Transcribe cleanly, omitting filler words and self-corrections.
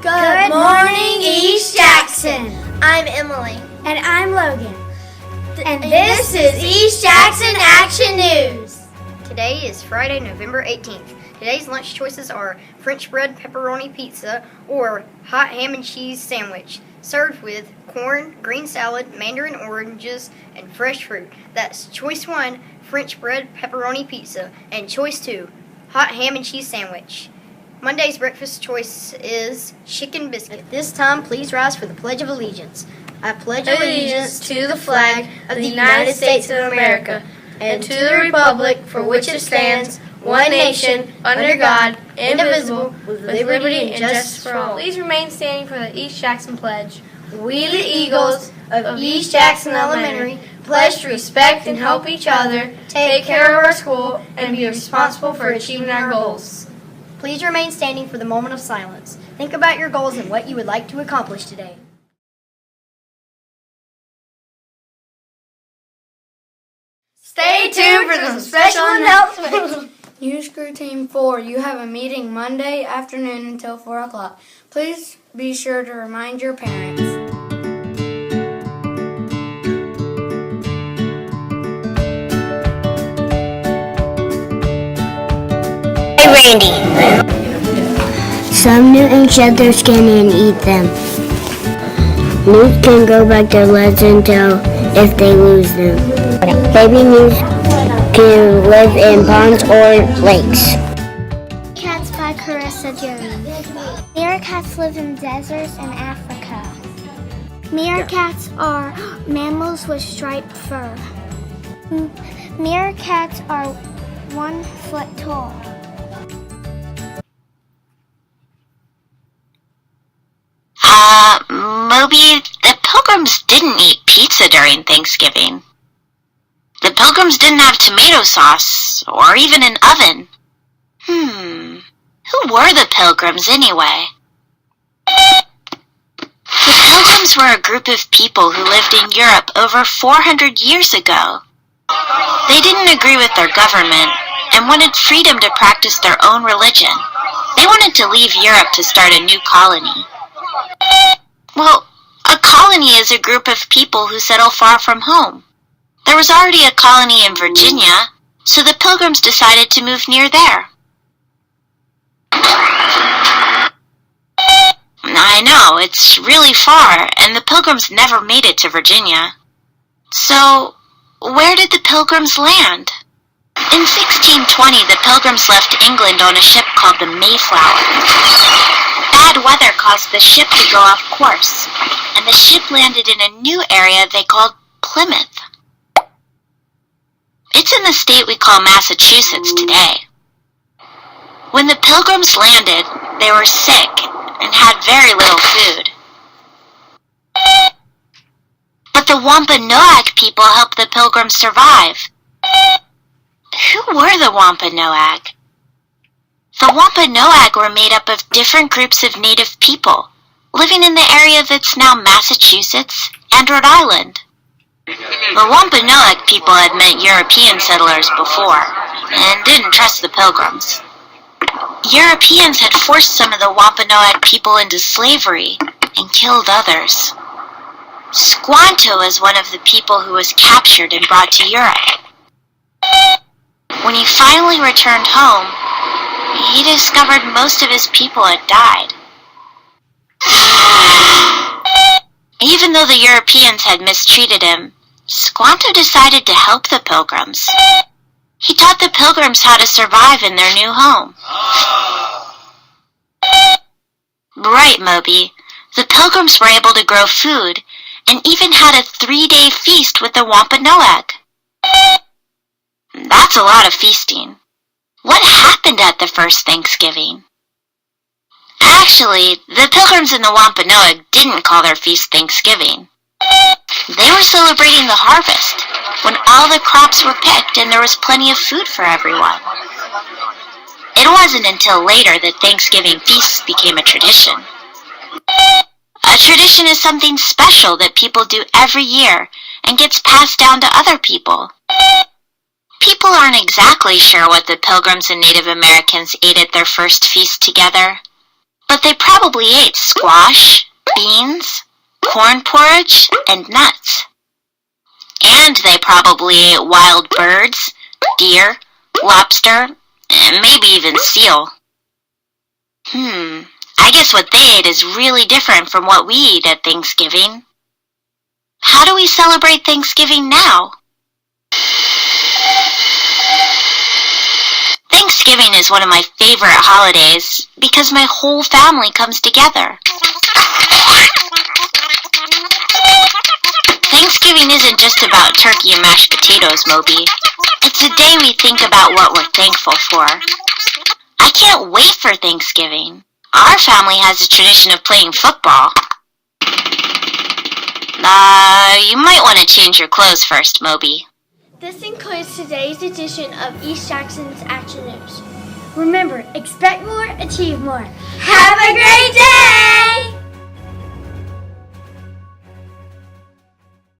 Good morning, East Jackson. I'm Emily. And I'm Logan. And this is East Jackson Action News. Today is Friday, November 18th. Today's lunch choices are French bread pepperoni pizza or hot ham and cheese sandwich, served with corn, green salad, mandarin oranges, and fresh fruit. That's choice 1, French bread pepperoni pizza, and choice 2, hot ham and cheese sandwich. Monday's breakfast choice is chicken biscuit. At this time, please rise for the Pledge of Allegiance. I pledge allegiance to the flag of the United States of America and to the republic for which it stands, one nation, under God, indivisible, with liberty and justice for all. Please remain standing for the East Jackson Pledge. We, the Eagles of East Jackson Elementary, pledge to respect and help each other, take care of our school, and be responsible for achieving our goals. Please remain standing for the moment of silence. Think about your goals and what you would like to accomplish today. Stay tuned for some special announcements. News Crew Team 4, you have a meeting Monday afternoon until 4 o'clock. Please be sure to remind your parents. Hey Randy. Some newtons shed their skin and eat them. Newts can grow back their legs and tail if they lose them. Baby newts can live in ponds or lakes. Cats by Carissa Jones. Meerkats live in deserts in Africa. Meerkats are mammals with striped fur. Meerkats are 1 foot tall. Moby, the Pilgrims didn't eat pizza during Thanksgiving. The Pilgrims didn't have tomato sauce, or even an oven. Who were the Pilgrims anyway? The Pilgrims were a group of people who lived in Europe over 400 years ago. They didn't agree with their government and wanted freedom to practice their own religion. They wanted to leave Europe to start a new colony. Well, a colony is a group of people who settle far from home. There was already a colony in Virginia, so the Pilgrims decided to move near there. I know, it's really far, and the Pilgrims never made it to Virginia. So, where did the Pilgrims land? In 1620, the Pilgrims left England on a ship called the Mayflower. Bad weather caused the ship to go off course, and the ship landed in a new area they called Plymouth. It's in the state we call Massachusetts today. When the Pilgrims landed, they were sick and had very little food. But the Wampanoag people helped the Pilgrims survive. Who were the Wampanoag? The Wampanoag were made up of different groups of native people, living in the area that's now Massachusetts and Rhode Island. The Wampanoag people had met European settlers before, and didn't trust the Pilgrims. Europeans had forced some of the Wampanoag people into slavery and killed others. Squanto was one of the people who was captured and brought to Europe. When he finally returned home, he discovered most of his people had died. Even though the Europeans had mistreated him, Squanto decided to help the Pilgrims. He taught the Pilgrims how to survive in their new home. Right, Moby. The Pilgrims were able to grow food and even had a 3-day feast with the Wampanoag. That's a lot of feasting. What happened at the first Thanksgiving? Actually, the Pilgrims and the Wampanoag didn't call their feast Thanksgiving. They were celebrating the harvest, when all the crops were picked and there was plenty of food for everyone. It wasn't until later that Thanksgiving feasts became a tradition. A tradition is something special that people do every year and gets passed down to other people. People aren't exactly sure what the Pilgrims and Native Americans ate at their first feast together, but they probably ate squash, beans, corn porridge, and nuts. And they probably ate wild birds, deer, lobster, and maybe even seal. I guess what they ate is really different from what we eat at Thanksgiving. How do we celebrate Thanksgiving now? Thanksgiving is one of my favorite holidays because my whole family comes together. Thanksgiving isn't just about turkey and mashed potatoes, Moby. It's a day we think about what we're thankful for. I can't wait for Thanksgiving. Our family has a tradition of playing football. You might want to change your clothes first, Moby. This concludes today's edition of East Jackson's Action News. Remember, expect more, achieve more. Have a great day!